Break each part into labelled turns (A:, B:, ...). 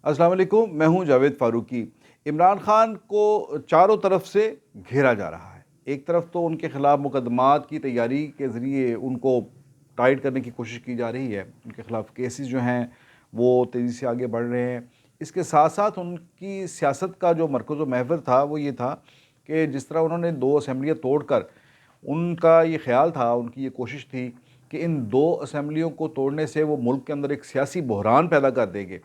A: अस्सलाम वालेकुम, मैं हूं जावेद फ़ारूकी। इमरान खान को चारों तरफ से घेरा जा रहा है। एक तरफ तो उनके ख़िलाफ़ मुकदमात की तैयारी के ज़रिए उनको टाइट करने की कोशिश की जा रही है। उनके ख़िलाफ़ केसेस जो हैं वो तेज़ी से आगे बढ़ रहे हैं। इसके साथ साथ उनकी सियासत का जो मरकज़ व महवर था वो ये था कि जिस तरह उन्होंने 2 असेंबलियाँ तोड़कर, उनका ये ख़्याल था, उनकी ये कोशिश थी कि इन 2 असेंबलियों को तोड़ने से वो मुल्क के अंदर एक सियासी बहरान पैदा कर देंगे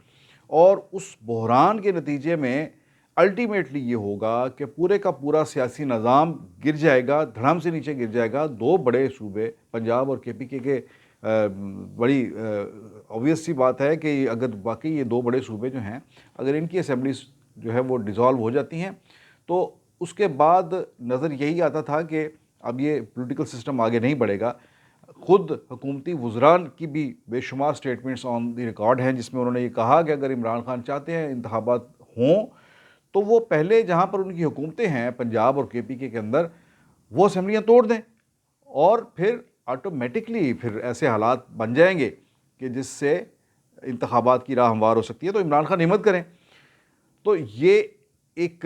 A: और उस बहरान के नतीजे में अल्टीमेटली ये होगा कि पूरे का पूरा सियासी निज़ाम गिर जाएगा, धड़ाम से नीचे गिर जाएगा। 2 बड़े सूबे पंजाब और केपीके के बड़ी ऑब्वियस सी बात है कि अगर वाक़ई ये 2 बड़े सूबे जो हैं, अगर इनकी असेंबलीज़ जो है वो डिसॉल्व हो जाती हैं, तो उसके बाद नज़र यही आता था कि अब ये पॉलिटिकल सिस्टम आगे नहीं बढ़ेगा। खुद हुकूमती वुज़रान की भी बेशुमार स्टेटमेंट्स ऑन द रिकॉर्ड हैं जिसमें उन्होंने ये कहा कि अगर इमरान खान चाहते हैं इंतखाबात हों, तो वो पहले जहाँ पर उनकी हुकूमतें हैं पंजाब और केपीके के अंदर, वो असेंबलियाँ तोड़ दें और फिर ऑटोमेटिकली फिर ऐसे हालात बन जाएंगे कि जिससे इंतखाबात की राह हमवार हो सकती है। तो इमरान खान हिम्मत करें। तो ये एक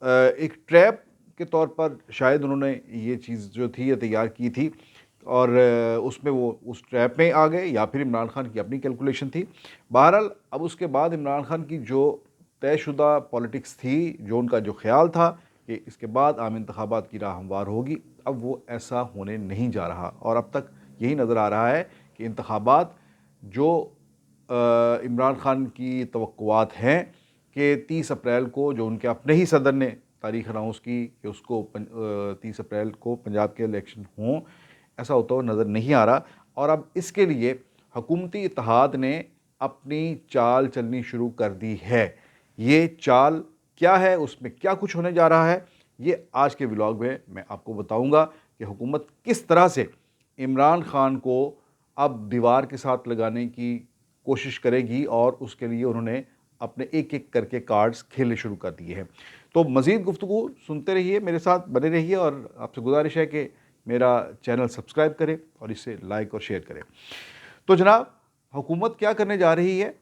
A: एक ट्रैप के तौर पर शायद उन्होंने ये चीज़ जो थी ये तैयार की थी और उसमें वो उस ट्रैप में आ गए या फिर इमरान खान की अपनी कैलकुलेशन थी। बहरहाल अब उसके बाद इमरान खान की जो तयशुदा पॉलिटिक्स थी, जो उनका जो ख़्याल था कि इसके बाद आम इंतखाबात की राह हमवार होगी, अब वो ऐसा होने नहीं जा रहा और अब तक यही नज़र आ रहा है कि इंतखाबात जो इमरान खान की तवक्कुआत हैं कि 30 अप्रैल को, जो उनके अपने ही सदर ने तारीख अनाउंस की कि उसको 30 अप्रैल को पंजाब के इलेक्शन हों, ऐसा होता हुआ नज़र नहीं आ रहा। और अब इसके लिए हुकूमती इत्तेहाद ने अपनी चाल चलनी शुरू कर दी है। ये चाल क्या है, उसमें क्या कुछ होने जा रहा है, ये आज के व्लॉग में मैं आपको बताऊंगा कि हुकूमत किस तरह से इमरान खान को अब दीवार के साथ लगाने की कोशिश करेगी और उसके लिए उन्होंने अपने एक एक करके कार्ड्स खेलने शुरू कर दिए हैं। तो मज़ीद गुफ्तगू सुनते रहिए, मेरे साथ बने रहिए और आपसे गुजारिश है कि मेरा चैनल सब्सक्राइब करें और इसे लाइक और शेयर करें। तो जनाब, हुकूमत क्या करने जा रही है,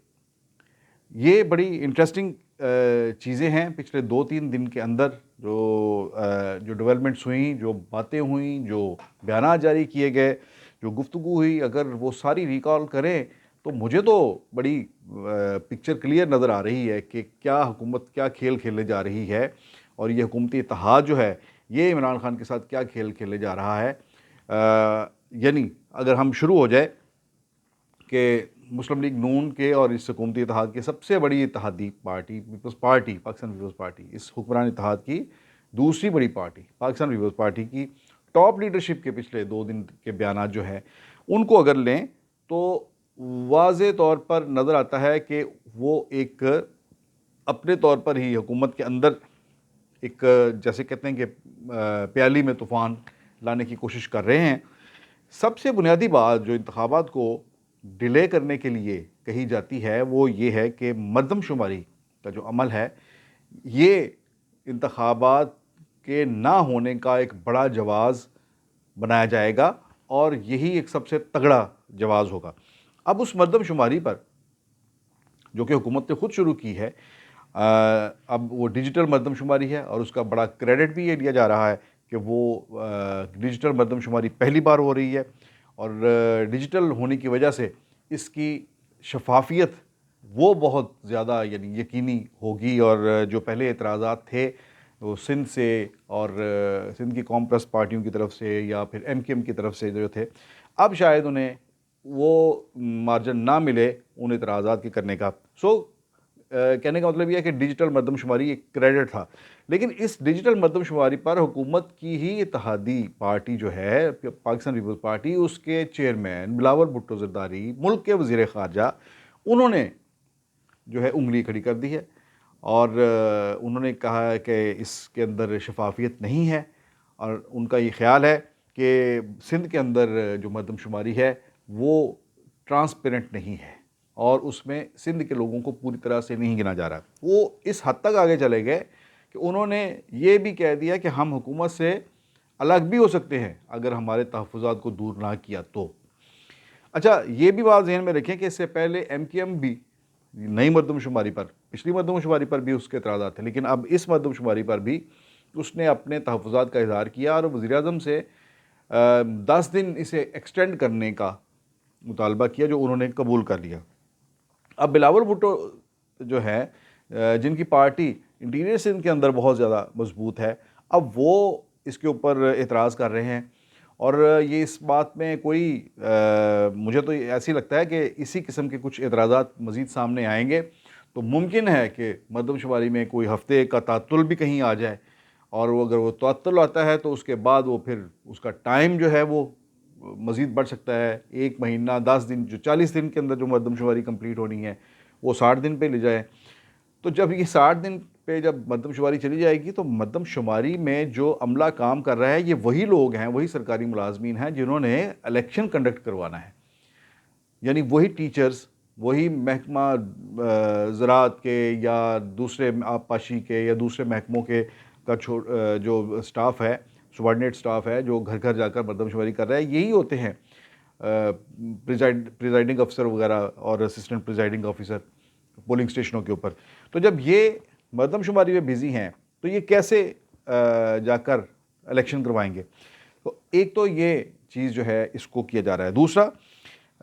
A: ये बड़ी इंटरेस्टिंग चीज़ें हैं। पिछले 2-3 दिन के अंदर जो डेवलपमेंट्स हुई, जो बातें हुई, जो बयानात जारी किए गए, जो गुफ्तगू हुई, अगर वो सारी रिकॉल करें तो मुझे तो बड़ी पिक्चर क्लियर नज़र आ रही है कि क्या हुकूमत क्या खेल खेलने जा रही है और ये हुकूमती इत्तेहाद जो है ये इमरान खान के साथ क्या खेल खेलने जा रहा है। यानी अगर हम शुरू हो जाए कि मुस्लिम लीग नून के और इस हुकूमती इत्तेहाद की सबसे बड़ी इत्तेहादी पार्टी पीपल्स पार्टी, पाकिस्तान पीपल्स पार्टी, इस हुक्मरान इत्तेहाद की दूसरी बड़ी पार्टी पाकिस्तान पीपल्स पार्टी की टॉप लीडरशिप के पिछले 2 दिन के बयानात जो हैं उनको अगर लें तो वाज़े तौर पर नज़र आता है कि वो एक अपने तौर पर ही हुकूमत के अंदर एक, जैसे कहते हैं कि प्याली में तूफ़ान लाने की कोशिश कर रहे हैं। सबसे बुनियादी बात जो इंतखाबात को डिले करने के लिए कही जाती है वो ये है कि मरदमशुमारी का जो अमल है, ये इंतखाबात के ना होने का एक बड़ा जवाज़ बनाया जाएगा और यही एक सबसे तगड़ा जवाज़ होगा। अब उस मरदमशुमारी पर, जो कि हुकूमत ने खुद शुरू की है, अब वो डिजिटल मरदमशुमारी है और उसका बड़ा क्रेडिट भी ये लिया जा रहा है कि वो डिजिटल मरदमशुमारी पहली बार हो रही है और डिजिटल होने की वजह से इसकी शफाफियत वो बहुत ज़्यादा यानी यकीनी होगी और जो पहले एतराज़ात थे वो सिंध से और सिंध की कौम परस्त पार्टियों की तरफ से या फिर एमकेएम की तरफ से जो थे, अब शायद उन्हें वो मार्जिन ना मिले उन एतराज़ात के करने का। कहने का मतलब यह है कि डिजिटल मरदमशुमारी एक क्रेडिट था, लेकिन इस डिजिटल मरदमशुमारी पर हुकूमत की ही इत्तेहादी पार्टी जो है पाकिस्तान पीपल्स पार्टी, उसके चेयरमैन बिलावल भुट्टो ज़रदारी, मुल्क के वज़ीर ख़ारजा, उन्होंने जो है उंगली खड़ी कर दी है और उन्होंने कहा है कि इसके अंदर शफाफियत नहीं है और उनका ये ख्याल है कि सिंध के अंदर जो मरदमशुमारी है वो ट्रांसपेरेंट नहीं है और उसमें सिंध के लोगों को पूरी तरह से नहीं गिना जा रहा। वो इस हद तक आगे चले गए कि उन्होंने ये भी कह दिया कि हम हुकूमत से अलग भी हो सकते हैं अगर हमारे तहफ़्फ़ुज़ात को दूर ना किया तो। अच्छा, ये भी बात ज़हन में रखें कि इससे पहले एमकेएम भी नई मरदमशुमारी पर, पिछली मरदमशुमारी पर भी उसके एतराज़ात थे, लेकिन अब इस मरदमशुमारी पर भी उसने अपने तहफ़्फ़ुज़ात का इज़हार किया और वज़ीर-ए-आज़म से 10 दिन इसे एक्सटेंड करने का मुतालबा किया, जो उन्होंने कबूल कर लिया। अब बिलावल भुट्टो जो है, जिनकी पार्टी इंटीरियर सिंध के अंदर बहुत ज़्यादा मजबूत है, अब वो इसके ऊपर एतराज़ कर रहे हैं और ये इस बात में कोई मुझे तो ऐसे ही लगता है कि इसी किस्म के कुछ एतराज़ात मज़ीद सामने आएंगे तो मुमकिन है कि मरदमशुमारी में कोई हफ्ते का तातुल भी कहीं आ जाए, और वो अगर वो तातुल आता है तो उसके बाद वो फिर उसका टाइम जो है वो मज़ीद बढ़ सकता है, 1 महीना 10 दिन, जो 40 दिन के अंदर जो मरदमशुमारी कंप्लीट होनी है वो 60 दिन पे ले जाए। तो जब ये 60 दिन पे जब मरदमशुमारी चली जाएगी तो मरदमशुमारी में जो अमला काम कर रहा है ये वही लोग हैं, वही सरकारी मुलाजमीन हैं जिन्होंने इलेक्शन कंडक्ट करवाना है। यानी वही टीचर्स, वही महकमा ज़राअत के या दूसरे आबपाशी के या दूसरे महकमों के का जो स्टाफ है, सबॉर्डिनेट स्टाफ है, जो घर घर जाकर मरदमशुमारी कर रहा है, यही होते हैं प्रिजाइडिंग अफसर वगैरह और असिस्टेंट प्रिजाइडिंग ऑफिसर पोलिंग स्टेशनों के ऊपर। तो जब ये मरदमशुमारी में बिज़ी हैं तो ये कैसे जाकर इलेक्शन करवाएंगे? तो एक तो ये चीज़ जो है इसको किया जा रहा है। दूसरा,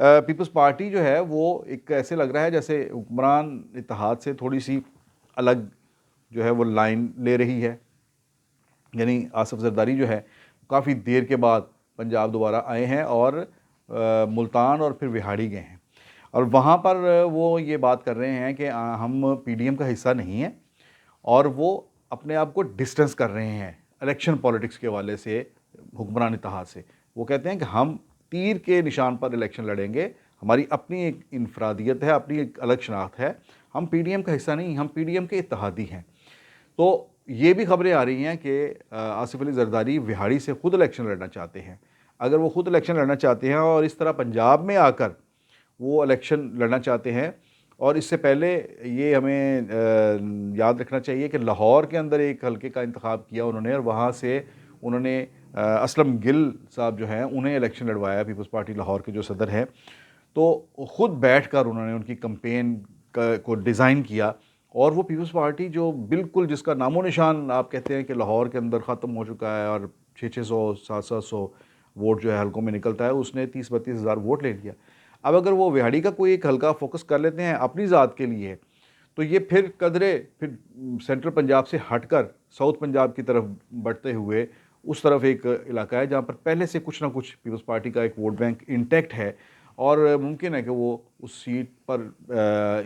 A: पीपल्स पार्टी जो है वो एक ऐसे लग रहा है जैसे हुक्मरान इत्तेहाद से थोड़ी सी अलग जो है वो लाइन ले रही है। यानी आसिफ जरदारी जो है काफ़ी देर के बाद पंजाब दोबारा आए हैं और मुल्तान और फिर विहाड़ी गए हैं, और वहाँ पर वो ये बात कर रहे हैं कि हम पीडीएम का हिस्सा नहीं हैं, और वो अपने आप को डिस्टेंस कर रहे हैं इलेक्शन पॉलिटिक्स के हवाले से हुक्मरान इत्तेहाद से। वो कहते हैं कि हम तीर के निशान पर इलेक्शन लड़ेंगे, हमारी अपनी एक इनफरादियत है, अपनी एक अलग शनाख्त है, हम पीडीएम का हिस्सा नहीं, हम पीडीएम के इत्तेहादी हैं। तो ये भी खबरें आ रही हैं कि आसिफ अली जरदारी विहाड़ी से ख़ुद इलेक्शन लड़ना चाहते हैं। अगर वो ख़ुद इलेक्शन लड़ना चाहते हैं और इस तरह पंजाब में आकर वो इलेक्शन लड़ना चाहते हैं, और इससे पहले ये हमें याद रखना चाहिए कि लाहौर के अंदर एक हल्के का इंतखाब किया उन्होंने, और वहाँ से उन्होंने असलम गिल साहब जो हैं उन्हें इलेक्शन लड़वाया, पीपल्स पार्टी लाहौर के जो सदर हैं। तो ख़ुद बैठ कर उन्होंने उनकी कंपेन को डिज़ाइन किया, और वो पीपल्स पार्टी जो बिल्कुल जिसका नामो निशान आप कहते हैं कि लाहौर के अंदर ख़त्म हो चुका है और 600-600 700-700 वोट जो है हल्कों में निकलता है, उसने 30-32 हज़ार वोट ले लिया। अब अगर वो विहाड़ी का कोई एक हल्का फोकस कर लेते हैं अपनी ज़ात के लिए, तो ये फिर फिर सेंट्रल पंजाब से हटकर साउथ पंजाब की तरफ बढ़ते हुए उस तरफ एक इलाका है जहाँ पर पहले से कुछ ना कुछ पीपल्स पार्टी का एक वोट बैंक इंटैक्ट है, और मुमकिन है कि वो उस सीट पर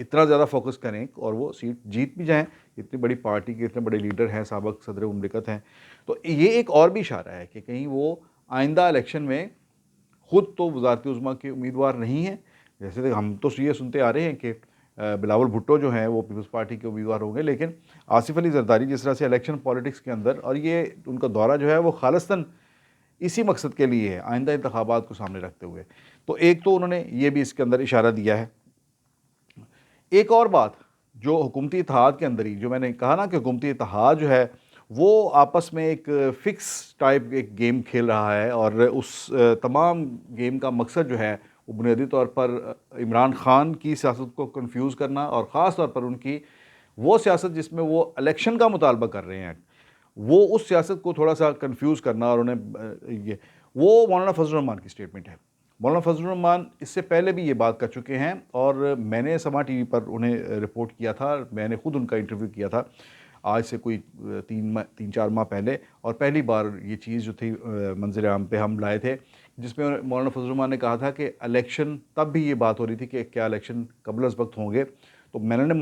A: इतना ज़्यादा फोकस करें और वो सीट जीत भी जाएं। इतनी बड़ी पार्टी के इतने बड़े लीडर हैं, साबिक़ सदर मुमलिकत हैं, तो ये एक और भी इशारा है कि कहीं वो आइंदा इलेक्शन में ख़ुद तो वज़ारत उज़्मा के उम्मीदवार नहीं हैं। जैसे कि हम तो ये सुनते आ रहे हैं कि बिलावल भुट्टो जो हैं वो पीपल्स पार्टी के उम्मीदवार होंगे, लेकिन आसिफ अली जरदारी जिस तरह से इलेक्शन पॉलिटिक्स के अंदर, और ये उनका दौरा जो है वो खालिस्तन इसी मकसद के लिए है, आइंदा इंतखाबात को सामने रखते हुए। तो एक तो उन्होंने ये भी इसके अंदर इशारा दिया है। एक और बात जो हुकूमती इत्तेहाद के अंदर ही, जो मैंने कहा ना कि हुकूमती इत्तेहाद जो है वो आपस में एक फ़िक्स टाइप एक गेम खेल रहा है, और उस तमाम गेम का मकसद जो है वो बुनियादी तौर पर इमरान ख़ान की सियासत को कन्फ्यूज़ करना, और ख़ास तौर पर उनकी वो सियासत जिसमें वो इलेक्शन का मुतालबा कर रहे हैं, वो उस सियासत को थोड़ा सा कन्फ्यूज़ करना। और उन्हें ये वो मौलाना फजल रहमान की स्टेटमेंट है। मौलाना फजल रहमान इससे पहले भी ये बात कर चुके हैं, और मैंने समा टीवी पर उन्हें रिपोर्ट किया था, मैंने खुद उनका इंटरव्यू किया था आज से कोई 3-4 माह पहले, और पहली बार ये चीज़ जो थी मंज़िल आम पे हम लाए थे, जिसमें मौलाना फजल रहमान ने कहा था कि इलेक्शन, तब भी ये बात हो रही थी कि क्या इलेक्शन कबल अज़ वक्त होंगे। तो मैंने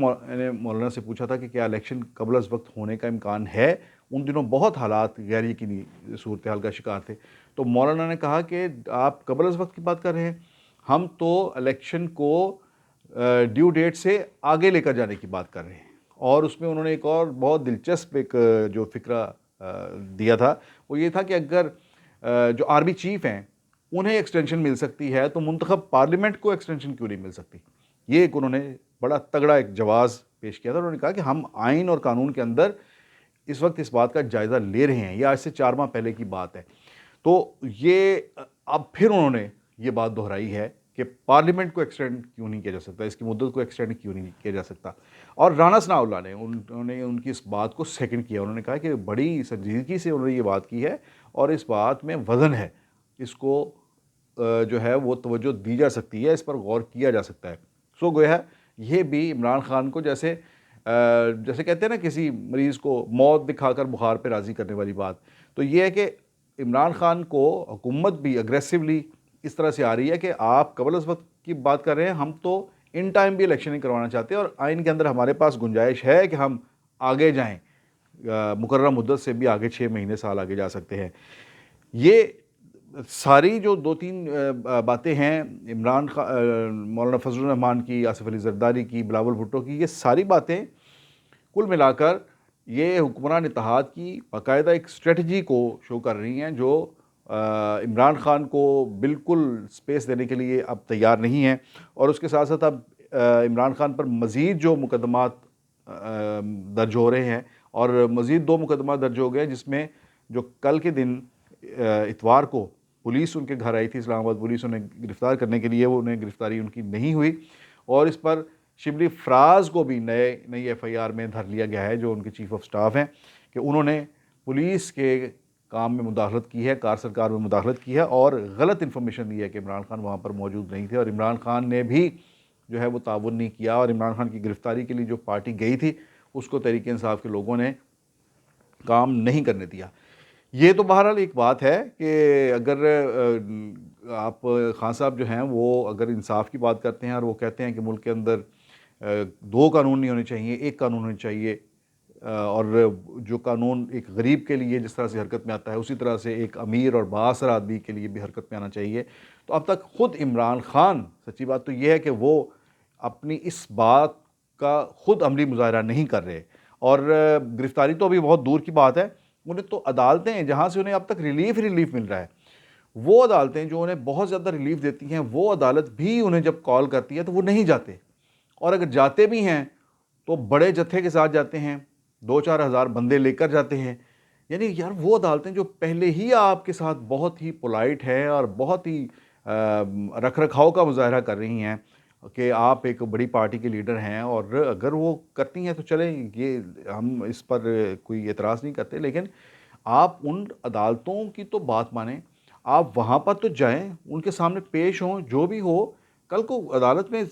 A: मौलाना से पूछा था कि क्या इलेक्शन कबल अज़ वक्त होने का इम्कान है। उन दिनों बहुत हालात गैर यकीनी सूरत हाल का शिकार थे। तो मौलाना ने कहा कि आप कबल अज़ वक्त की बात कर रहे हैं, हम तो इलेक्शन को ड्यू डेट से आगे लेकर जाने की बात कर रहे हैं। और उसमें उन्होंने एक और बहुत दिलचस्प एक जो फ़िक्रा दिया था, वो ये था कि अगर जो आर्मी चीफ़ हैं उन्हें एक्सटेंशन मिल सकती है, तो मुंतखब पार्लियामेंट को एक्सटेंशन क्यों नहीं मिल सकती। ये एक उन्होंने बड़ा तगड़ा एक जवाज़ पेश किया था। उन्होंने कहा कि हम आइन और कानून के अंदर इस वक्त इस बात का जायज़ा ले रहे हैं। ये आज से 4 माह पहले की बात है। तो ये अब फिर उन्होंने ये बात दोहराई है कि पार्लियामेंट को एक्सटेंड क्यों नहीं किया जा सकता, इसकी मुद्दत को एक्सटेंड क्यों नहीं किया जा सकता। और राना सनाउल्लाह ने उन्होंने उनकी इस बात को सेकंड किया। उन्होंने कहा कि बड़ी संजीदगी से उन्होंने ये बात की है और इस बात में वज़न है, इसको जो है वो तवज्जो दी जा सकती है, इस पर गौर किया जा सकता है। सो गोया ये भी इमरान खान को जैसे जैसे कहते हैं ना किसी मरीज़ को मौत दिखाकर बुखार पे राज़ी करने वाली बात, तो ये है कि इमरान खान को हुकूमत भी अग्रेसिवली इस तरह से आ रही है कि आप कबल अज़ वक़्त की बात कर रहे हैं, हम तो इन टाइम भी इलेक्शन नहीं करवाना चाहते और आइन के अंदर हमारे पास गुंजाइश है कि हम आगे जाएँ, मुकर्रर मुद्दत से भी आगे 6 महीने साल आगे जा सकते हैं। ये सारी जो 2-3 बातें हैं मौलाना फजलुर रहमान की, आसिफ अली जरदारी की, बिलावल भुट्टो की, ये सारी बातें कुल मिलाकर ये हुक्मरान इत्तेहाद की बाकायदा एक स्ट्रेटजी को शो कर रही हैं जो इमरान खान को बिल्कुल स्पेस देने के लिए अब तैयार नहीं है। और उसके साथ साथ अब इमरान खान पर मज़ीद जो मुकदमात दर्ज हो रहे हैं और मज़ीद 2 मुकदमा दर्ज हो गए, जिसमें जो कल के दिन इतवार को पुलिस उनके घर आई थी, इस्लामाबाद पुलिस उन्हें गिरफ़्तार करने के लिए, वो उन्हें गिरफ़्तारी उनकी नहीं हुई और इस पर शिबली फ़राज को भी नई FIR में धर लिया गया है, जो उनके चीफ़ ऑफ स्टाफ हैं, कि उन्होंने पुलिस के काम में मुदाखलत की है, कार सरकार में मुदाखलत की है और गलत इन्फॉर्मेशन दी है कि इमरान खान वहाँ पर मौजूद नहीं थे और इमरान खान ने भी जो है वो ताउन नहीं किया और इमरान खान की गिरफ़्तारी के लिए जो पार्टी गई थी उसको तहरीक इंसाफ के लोगों ने काम नहीं करने दिया। ये तो बहरहाल एक बात है कि अगर आप खान साहब जो हैं वो अगर इंसाफ की बात करते हैं और वो कहते हैं कि मुल्क के अंदर 2 कानून नहीं होने चाहिए, 1 कानून होना चाहिए, और जो कानून एक गरीब के लिए जिस तरह से हरकत में आता है उसी तरह से एक अमीर और बाअसर आदमी के लिए भी हरकत में आना चाहिए। तो अब तक ख़ुद इमरान खान, सच्ची बात तो ये है कि वो अपनी इस बात का ख़ुद अमली मुज़ाहरा नहीं कर रहे और गिरफ़्तारी तो अभी बहुत दूर की बात है। उन्हें तो अदालतें जहाँ से उन्हें अब तक रिलीफ़ मिल रहा है, वो अदालतें जो उन्हें बहुत ज़्यादा रिलीफ़ देती हैं, वो अदालत भी उन्हें जब कॉल करती है तो वो नहीं जाते और अगर जाते भी हैं तो बड़े जत्थे के साथ जाते हैं, 2-4 हज़ार बंदे लेकर जाते हैं। यानी यार वो अदालतें जो पहले ही आपके साथ बहुत ही पोलाइट है और बहुत ही रख रखाव का मुज़ाहरा कर रही हैं कि आप एक बड़ी पार्टी के लीडर हैं और अगर वो करती हैं तो चलें, ये हम इस पर कोई एतराज़ नहीं करते, लेकिन आप उन अदालतों की तो बात मानें, आप वहाँ पर तो जाएं, उनके सामने पेश हों, जो भी हो, कल को अदालत में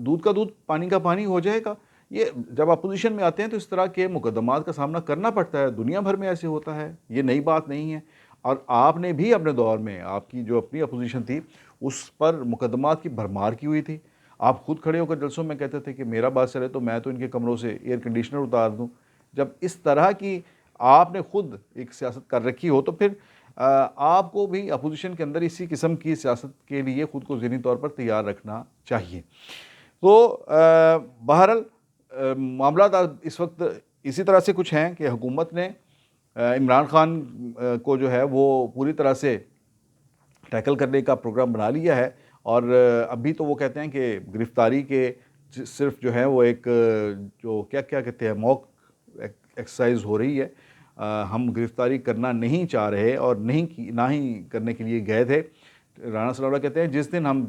A: दूध का दूध पानी का पानी हो जाएगा। ये जब अपोजिशन में आते हैं तो इस तरह के मुकदमात का सामना करना पड़ता है, दुनिया भर में ऐसे होता है, ये नई बात नहीं है। और आपने भी अपने दौर में आपकी जो अपनी अपोजिशन थी उस पर मुकदमात की भरमार की हुई थी। आप खुद खड़े होकर जलसों में कहते थे कि मेरा बात चले तो मैं तो इनके कमरों से एयर कंडीशनर उतार दूँ। जब इस तरह की आपने खुद एक सियासत कर रखी हो तो फिर आपको भी अपोजिशन के अंदर इसी किस्म की सियासत के लिए ख़ुद को ज़हनी तौर पर तैयार रखना चाहिए। तो बहरहाल मामलात इस वक्त इसी तरह से कुछ हैं कि हुकूमत ने इमरान खान को जो है वो पूरी तरह से टैकल करने का प्रोग्राम बना लिया है और अभी तो वो कहते हैं कि गिरफ़्तारी के सिर्फ जो है वो एक जो क्या कहते हैं मॉक एक्सरसाइज हो रही है। हम गिरफ़्तारी करना नहीं चाह रहे और ना ही करने के लिए गए थे। राना सनाउल्लाह कहते हैं जिस दिन हम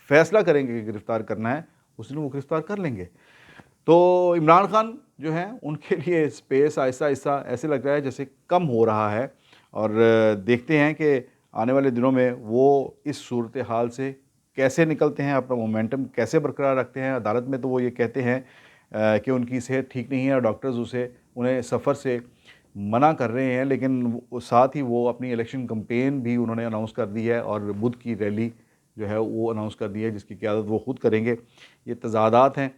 A: फैसला करेंगे कि गिरफ़्तार करना है उस दिन वो गिरफ़्तार कर लेंगे। तो इमरान खान जो हैं उनके लिए स्पेस आहिस्ता आहिस्ता ऐसे लग रहा है जैसे कम हो रहा है और देखते हैं कि आने वाले दिनों में वो इस सूरत हाल से कैसे निकलते हैं, अपना मोमेंटम कैसे बरकरार रखते हैं। अदालत में तो वो ये कहते हैं कि उनकी सेहत ठीक नहीं है और डॉक्टर्स उन्हें सफ़र से मना कर रहे हैं, लेकिन साथ ही वो अपनी इलेक्शन कैंपेन भी उन्होंने अनाउंस कर दी है और बुध की रैली जो है वो अनाउंस कर दी है जिसकी क़यादत वो ख़ुद करेंगे। ये तज़ादात हैं,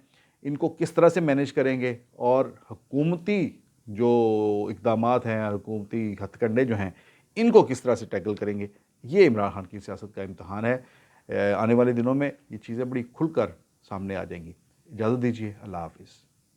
A: इनको किस तरह से मैनेज करेंगे और हुकूमती जो इक़दामात हैं, हुकूमती हथकंडे जो हैं, इनको किस तरह से टैकल करेंगे, ये इमरान खान की सियासत का इम्तिहान है। आने वाले दिनों में ये चीज़ें बड़ी खुलकर सामने आ जाएंगी। इजाज़त दीजिए, अल्लाह हाफ़िज़।